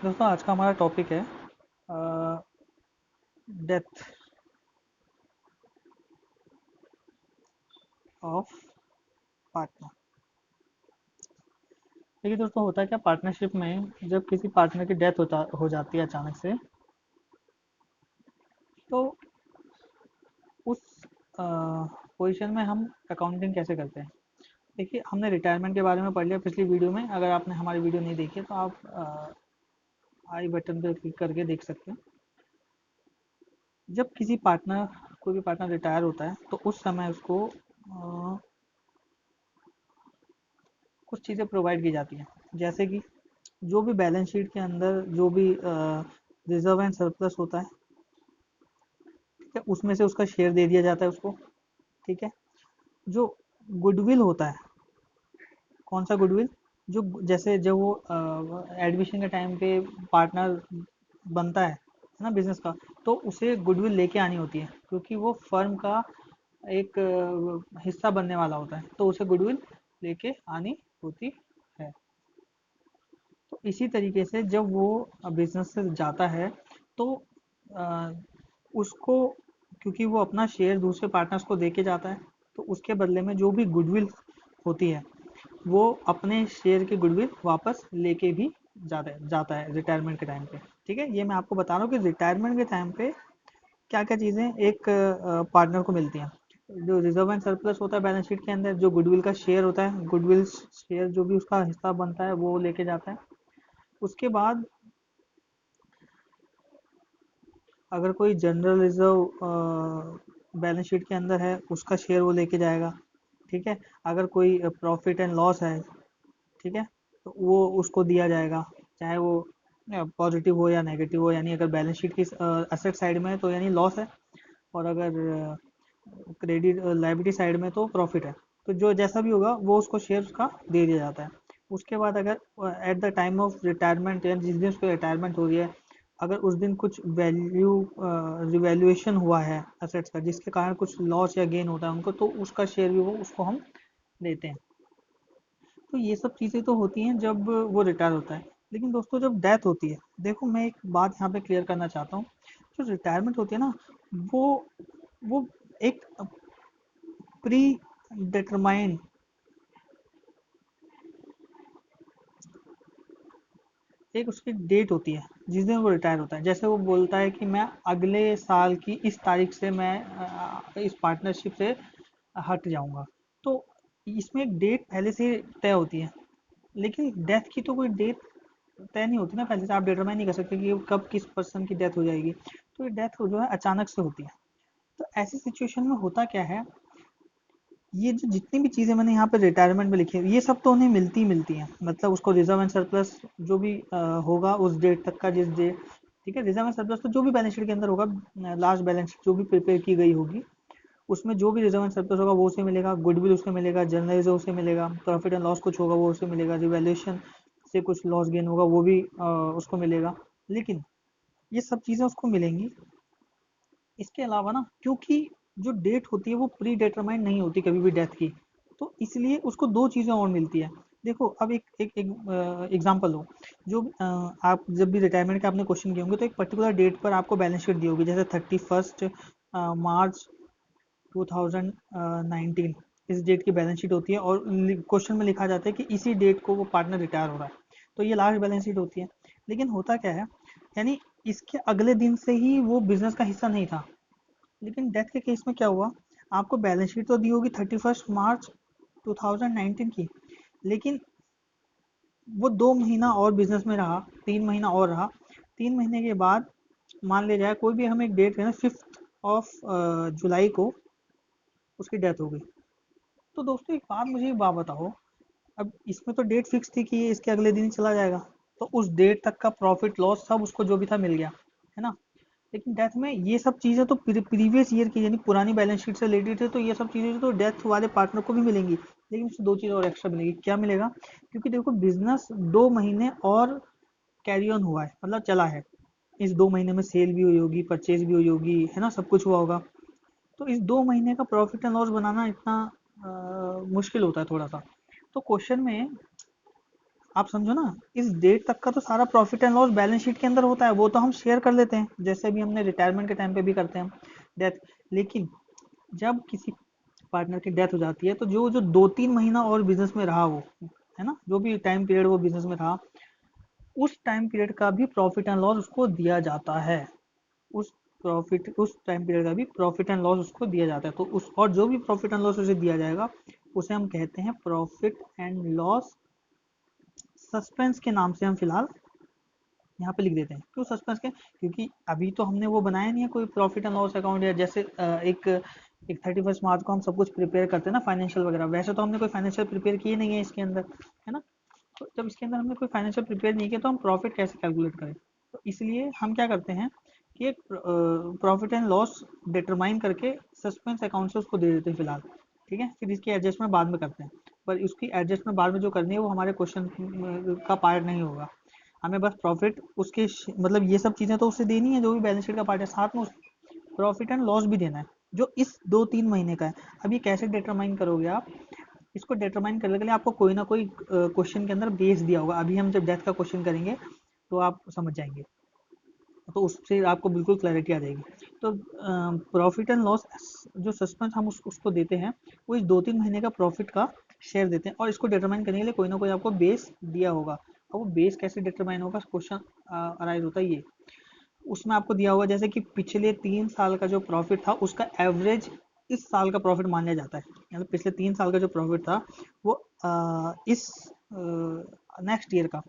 दोस्तों आज का हमारा टॉपिक है डेथ ऑफ पार्टनर। देखिए दोस्तों, होता है क्या पार्टनरशिप में, जब किसी पार्टनर की डेथ होता हो जाती है अचानक से, तो उस पोजीशन में हम अकाउंटिंग कैसे करते हैं। देखिए, हमने रिटायरमेंट के बारे में पढ़ लिया पिछली वीडियो में। अगर आपने हमारी वीडियो नहीं देखी है तो आप आई बटन पर क्लिक करके देख सकते हैं। जब किसी पार्टनर कोई भी पार्टनर रिटायर होता है तो उस समय उसको कुछ चीज़ें प्रोवाइड की जाती हैं, जैसे कि जो भी बैलेंस शीट के अंदर जो भी रिजर्व एंड सरप्लस होता है, ठीक है, उसमें से उसका शेयर दे दिया जाता है उसको। ठीक है। जो गुडविल होता है, कौन सा गुडविल, जो जैसे जब वो एडमिशन के टाइम पे पार्टनर बनता है ना बिजनेस का, तो उसे गुडविल लेके आनी होती है, क्योंकि वो फर्म का एक हिस्सा बनने वाला होता है, तो उसे गुडविल लेके आनी होती है। तो इसी तरीके से जब वो बिजनेस से जाता है तो अ, उसको, क्योंकि वो अपना शेयर दूसरे पार्टनर्स को देके जाता है, तो उसके बदले में जो भी गुडविल होती है वो अपने शेयर की गुडविल वापस लेके भी जाता है रिटायरमेंट के टाइम पे। ठीक है, ये मैं आपको बता रहा हूँ कि रिटायरमेंट के टाइम पे क्या क्या चीज़ें एक पार्टनर को मिलती हैं। जो रिजर्व एंड सरप्लस होता है बैलेंस शीट के अंदर, जो गुडविल का शेयर होता है, गुडविल शेयर जो भी उसका हिस्सा बनता है वो लेके जाता है। उसके बाद अगर कोई जनरल रिजर्व बैलेंस शीट के अंदर है, उसका शेयर वो लेके जाएगा। ठीक है। अगर कोई प्रॉफिट एंड लॉस है, ठीक है, तो वो उसको दिया जाएगा, चाहे वो पॉजिटिव हो या नेगेटिव हो। यानी अगर बैलेंस शीट की असेट साइड में है तो यानी लॉस है, और अगर क्रेडिट लायबिलिटी साइड में तो प्रॉफिट है। तो जो जैसा भी होगा वो उसको शेयर उसका दे दिया जाता है। उसके बाद अगर at the time of retirement, या जिस दिन उसको रिटायरमेंट हो रही है, अगर उस दिन कुछ वैल्यू रिवैल्यूएशन हुआ है असेट्स का, जिसके कारण कुछ लॉस या गेन होता है उनको, तो उसका शेयर भी वो उसको हम देते हैं। तो ये सब चीज़ें तो होती हैं जब वो रिटायर होता है। लेकिन दोस्तों, जब डेथ होती है, देखो मैं एक बात यहाँ पे क्लियर करना चाहता हूँ। जो रिटायरमेंट होती है ना, वो वो एक प्री डिटरमाइंड, एक उसकी डेट होती है जिस दिन वो रिटायर होता है। जैसे वो बोलता है कि मैं अगले साल की इस तारीख से मैं इस पार्टनरशिप से हट जाऊंगा। तो इसमें एक डेट पहले से तय होती है। लेकिन डेथ की तो कोई डेट तय नहीं होती ना पहले से। आप डिटरमाइन नहीं कर सकते कि कब किस पर्सन की डेथ हो जाएगी। तो ये डेथ जो है अचानक से होती है। तो ऐसी सिचुएशन में होता क्या है, ये जो जितनी भी चीज़ें मैंने यहाँ पे रिटायरमेंट में लिखी है, ये सब तो उन्हें मिलती ही मिलती हैं। मतलब उसको रिजर्व एंड सरप्लस जो भी होगा उस डेट तक का, जिस डेट, ठीक है, रिजर्व एंड सरप्लस तो जो भी बैलेंस शीट के अंदर होगा, लास्ट बैलेंस शीट जो भी प्रिपेयर की गई होगी, उसमें जो भी रिजर्व एंड सरप्लस होगा वो उसे मिलेगा, गुडविल उसे मिलेगा, जनरल रिजर्व उसे मिलेगा, प्रॉफिट एंड लॉस कुछ होगा वो उसे मिलेगा, रिवैल्यूएशन से कुछ लॉस गेन होगा वो भी उसको मिलेगा। लेकिन ये सब चीज़ें उसको मिलेंगी। इसके अलावा ना, क्योंकि जो डेट होती है वो प्री डिटरमाइंड नहीं होती कभी भी डेथ की, तो इसलिए उसको दो चीज़ें और मिलती है। देखो, अब एक एक एक एग्जांपल लो। जो आप जब भी रिटायरमेंट के आपने क्वेश्चन किए होंगे, तो एक पर्टिकुलर डेट पर आपको बैलेंस शीट दी होगी, जैसे 31 मार्च 2019, इस डेट की बैलेंस शीट होती है, और क्वेश्चन में लिखा जाता है कि इसी डेट को वो पार्टनर रिटायर हो रहा है। तो ये लास्ट बैलेंस शीट होती है। लेकिन होता क्या है, यानी इसके अगले दिन से ही वो बिजनेस का हिस्सा नहीं था। लेकिन डेथ के केस में क्या हुआ, आपको बैलेंस शीट तो दी होगी 31 मार्च 2019 की, लेकिन वो 2 महीना और बिजनेस में रहा, 3 महीना और रहा। 3 महीने के बाद मान लिया जाए कोई भी हम एक डेट है ना, 5 जुलाई को उसकी डेथ हो गई। तो दोस्तों, एक बात, मुझे एक बात बताओ, अब इसमें तो डेट फिक्स थी कि ये इसके अगले दिन ही चला जाएगा, तो उस डेट तक का प्रॉफिट लॉस सब उसको जो भी था मिल गया, है ना। लेकिन डेथ में ये सब चीज़ें तो प्रीवियस ईयर की, यानी पुरानी बैलेंस शीट से रिलेटेड है, तो ये सब चीज़ें तो डेथ वाले पार्टनर को भी मिलेंगी। लेकिन उससे दो चीज़ और एक्स्ट्रा मिलेगी। क्या मिलेगा, क्योंकि देखो बिजनेस 2 महीने और कैरी ऑन हुआ है, मतलब चला है। इस 2 महीने में सेल भी हुई होगी, परचेज भी हुई होगी, है ना, सब कुछ हुआ होगा। तो इस 2 महीने का प्रॉफिट एंड लॉस बनाना इतना मुश्किल होता है थोड़ा सा। तो क्वेश्चन में आप समझो ना, इस डेट तक का तो सारा profit and loss balance sheet के अंदर होता है, वो तो हम शेयर कर लेते हैं जैसे भी हमने रिटायरमेंट के टाइम पे भी करते हैं डेथ। लेकिन जब किसी पार्टनर की डेथ हो जाती है तो जो जो 2-3 महीना और बिजनेस में रहा वो, है ना, जो भी टाइम पीरियड वो बिजनेस में रहा, उस टाइम पीरियड का भी प्रॉफिट एंड लॉस उसको दिया जाता है। उस टाइम पीरियड का भी प्रॉफिट एंड लॉस उसको दिया जाता है। तो उस और जो भी प्रॉफिट एंड लॉस उसे दिया जाएगा उसे हम कहते हैं प्रॉफिट एंड लॉस सस्पेंस के नाम से हम फिलहाल यहाँ पे लिख देते हैं। क्यों सस्पेंस के? क्योंकि अभी तो हमने वो बनाया नहीं है कोई प्रॉफिट एंड लॉस अकाउंट, या जैसे एक एक 31 मार्च को हम सब कुछ प्रिपेयर करते हैं ना फाइनेंशियल वगैरह, वैसे तो हमने कोई फाइनेंशियल प्रिपेयर किए नहीं है इसके अंदर, है ना। तो जब इसके अंदर हमने कोई फाइनेंशियल प्रिपेयर नहीं किया तो हम प्रॉफिट कैसे कैलकुलेट करें? तो इसलिए हम क्या करते हैं कि एक प्रॉफिट एंड लॉस डिटरमाइन करके सस्पेंस अकाउंट से उसको दे देते हैं फिलहाल। ठीक है, फिर इसकी एडजस्टमेंट बाद में करते हैं। पर उसकी एडजस्टमेंट बाद में जो करनी है वो हमारे क्वेश्चन का पार्ट नहीं होगा। हमें बस प्रॉफिट उसके मतलब ये सब चीज़ें तो उससे देनी है जो भी बैलेंस शीट का पार्ट है, साथ में प्रॉफिट एंड लॉस भी देना है जो इस 2-3 महीने का है। अब ये कैसे डिटरमाइन करोगे आप? इसको डिटरमाइन करने के लिए आपको कोई ना कोई क्वेश्चन के अंदर बेस दिया होगा। अभी हम जब डेथ का क्वेश्चन करेंगे तो आप समझ जाएंगे, तो उससे आपको बिल्कुल क्लैरिटी आ जाएगी। तो प्रॉफिट एंड लॉस जो सस्पेंस हम उसको देते हैं वो इस 2-3 महीने का प्रॉफिट का शेयर देते हैं, और इसको डिटरमाइन करने के लिए कोई ना कोई आपको बेस दिया होगा। और वो बेस कैसे डिटरमाइन होगा, क्वेश्चन अराइज होता है ये। उसमें आपको दिया होगा जैसे कि पिछले 3 साल का जो प्रॉफिट था उसका एवरेज इस साल का प्रॉफिट मान लिया जाता है। मतलब पिछले 3 साल का जो प्रॉफिट था वो इस नेक्स्ट ईयर का,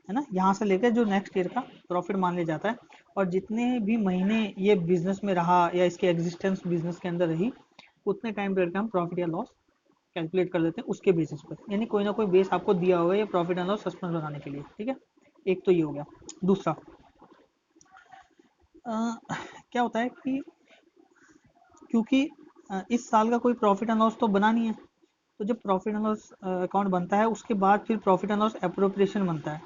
है ना, यहाँ से लेकर जो नेक्स्ट ईयर का प्रॉफिट मान लिया जाता है। और जितने भी महीने ये बिजनेस में रहा या इसकी एग्जिस्टेंस बिजनेस के अंदर रही, उतने टाइम पीरियड का हम प्रॉफिट या लॉस कैलकुलेट कर देते हैं उसके बेसिस पर। यानी कोई ना कोई बेस आपको दिया होगा ये प्रॉफिट एंड लॉस सस्पेंस बनाने के लिए। ठीक है, एक तो ये हो गया। दूसरा, क्या होता है कि क्योंकि इस साल का कोई प्रॉफिट एंड लॉस तो बना नहीं है, तो जब प्रॉफिट एंड लॉस अकाउंट बनता है उसके बाद फिर प्रॉफिट एंड लॉस अप्रोप्रिएशन बनता है।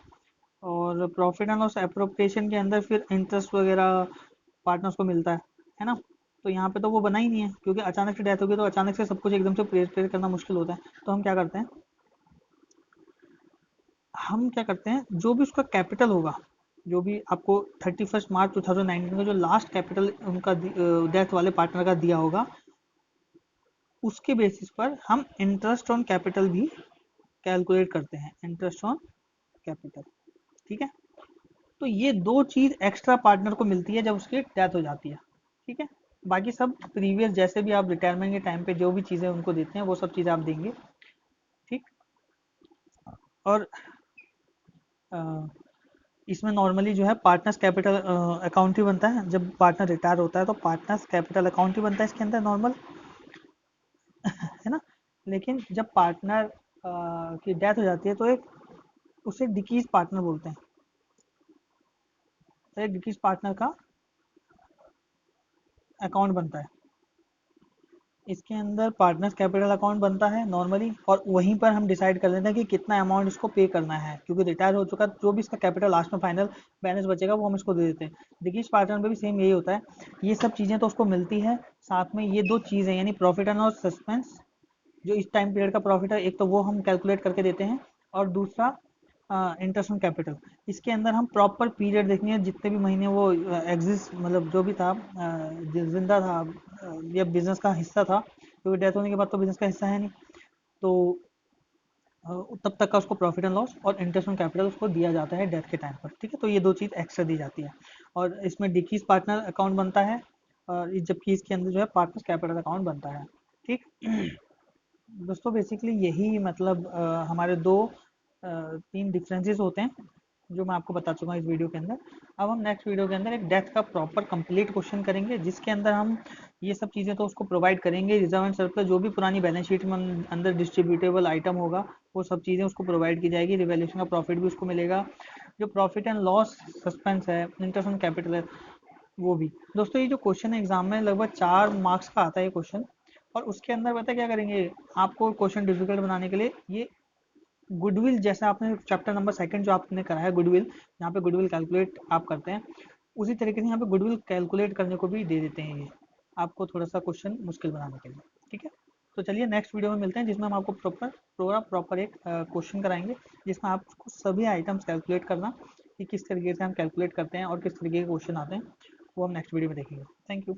और प्रॉफिट एंड लॉस अप्रोप्रिएशन के अंदर फिर इंटरेस्ट वगैरह पार्टनर्स को मिलता है ना। तो यहाँ पे तो वो बना ही नहीं है, क्योंकि अचानक से डेथ होगी तो अचानक से सब कुछ एकदम से प्रेयर करना मुश्किल होता है। तो हम क्या करते हैं, जो भी उसका कैपिटल होगा, जो भी आपको 31 मार्च 2019 का जो लास्ट कैपिटल उनका डेथ वाले पार्टनर का दिया होगा, उसके बेसिस पर हम इंटरेस्ट ऑन कैपिटल भी कैलकुलेट करते हैं। इंटरेस्ट ऑन कैपिटल, ठीक है। तो ये दो चीज एक्स्ट्रा पार्टनर को मिलती है जब उसकी डेथ हो जाती है। ठीक है, बाकी सब प्रीवियस जैसे भी आप रिटायरमेंट के टाइम पे जो भी चीजें उनको देते हैं वो सब चीजें आप देंगे। ठीक। और अ, इसमें नॉर्मली जो है पार्टनर्स कैपिटल अकाउंट ही बनता है। जब पार्टनर रिटायर होता है तो पार्टनर्स कैपिटल अकाउंट ही बनता है इसके अंदर नॉर्मल, है ना। लेकिन जब पार्टनर की डेथ हो जाती है तो एक उसे डिकीज पार्टनर बोलते हैं। तो एक डिकीज पार्टनर का अकाउंट बनता है। इसके अंदर पार्टनर्स कैपिटल अकाउंट बनता है नॉर्मली, और वहीं पर हम डिसाइड कर लेते हैं कि कितना अमाउंट इसको पे करना है, क्योंकि रिटायर हो चुका जो भी इसका कैपिटल लास्ट में फाइनल बैलेंस बचेगा वो हम इसको दे देते हैं। डिकीज पार्टनर में भी सेम यही होता है। ये सब चीज़ें तो उसको मिलती है, साथ में ये दो चीज़ें यानी प्रॉफिट एंड लॉस सस्पेंस जो इस टाइम पीरियड का प्रॉफिट है, एक तो वो हम कैलकुलेट करके देते हैं, और दूसरा इंटरेस्ट ऑन कैपिटल। इसके अंदर हम प्रॉपर पीरियड देखेंगे जितने भी महीने वो एग्जिस्ट मतलब जो भी था जिंदा था या बिजनेस का हिस्सा था, क्योंकि डेथ होने के बाद तो बिजनेस का हिस्सा है नहीं। तो तब तक का उसको प्रॉफिट एंड लॉस और इंटरेस्ट ऑन कैपिटल उसको दिया जाता है डेथ के टाइम पर। ठीक है, तो ये दो चीज़ एक्स्ट्रा दी जाती है, और इसमें डिकीज पार्टनर अकाउंट बनता है, और जबकि इसके अंदर जो है पार्टनर्स कैपिटल अकाउंट बनता है। ठीक। दोस्तों बेसिकली यही मतलब हमारे दो तीन डिफरेंसेस होते हैं जो मैं आपको बता चुका हूँ इस वीडियो के अंदर। अब हम नेक्स्ट वीडियो के अंदर एक डेथ का प्रॉपर कंप्लीट क्वेश्चन करेंगे, जिसके अंदर हम ये सब चीज़ें तो उसको प्रोवाइड करेंगे, रिजर्व एंड सरप्लस जो भी पुरानी बैलेंस शीट में अंदर डिस्ट्रीब्यूटेबल आइटम होगा वो सब चीज़ें उसको प्रोवाइड की जाएगी, रिवैल्यूएशन का प्रॉफिट भी उसको मिलेगा, जो प्रॉफिट एंड लॉस सस्पेंस है, इंटरेस्ट ऑन कैपिटल है, वो भी। दोस्तों ये जो क्वेश्चन है एग्जाम में लगभग 4 मार्क्स का आता है ये क्वेश्चन, और उसके अंदर पता है क्या करेंगे, आपको क्वेश्चन डिफिकल्ट बनाने के लिए ये गुडविल, जैसा आपने चैप्टर नंबर सेकंड जो आपने करा है गुडविल, यहाँ पे गुडविल कैलकुलेट आप करते हैं, उसी तरीके से यहाँ पे गुडविल कैलकुलेट करने को भी दे देते हैं ये आपको थोड़ा सा क्वेश्चन मुश्किल बनाने के लिए। ठीक है। तो चलिए नेक्स्ट वीडियो में मिलते हैं, जिसमें हम आपको प्रॉपर एक क्वेश्चन कराएंगे, जिसमें आपको सभी आइटम्स कैलकुलेट करना कि किस तरीके से हम कैलकुलेट करते हैं और किस तरीके के क्वेश्चन आते हैं, वो हम नेक्स्ट वीडियो में देखेंगे। Thank you.